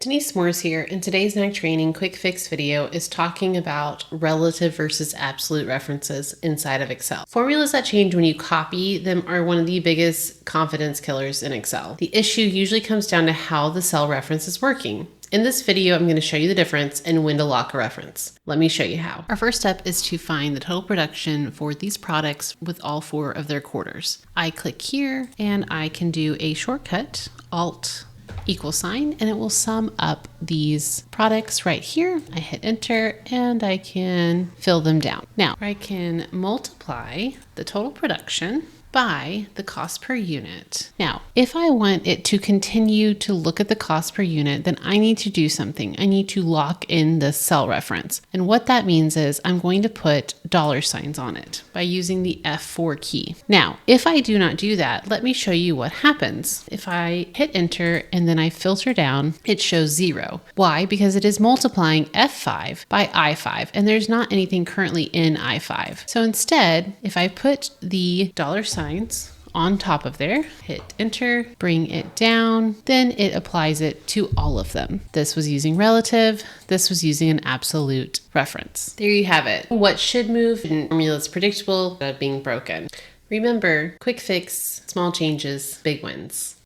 Denise Morris here, and today's Knack Training quick fix video is talking about relative versus absolute references inside of Excel. Formulas that change when you copy them are one of the biggest confidence killers in Excel. The issue usually comes down to how the cell reference is working. In this video, I'm going to show you the difference and when to lock a reference. Let me show you how. Our first step is to find the total production for these products with all 4 of their quarters. I click here and I can do a shortcut, Alt =, and it will sum up these products right here. I hit enter and I can fill them down. Now I can multiply the total production by the cost per unit. Now, if I want it to continue to look at the cost per unit, then I need to do something. I need to lock in the cell reference. And what that means is I'm going to put $signs on it by using the F4 key. Now, if I do not do that, let me show you what happens. If I hit enter and then I filter down, it shows 0. Why? Because it is multiplying F5 by I5, and there's not anything currently in I5. So instead, if I put the $signs on top of there, hit enter, bring it down, then it applies it to all of them. This was using relative, this was using an absolute reference. There you have it. What should move in formulas predictable without being broken. Remember, quick fix, small changes, big wins.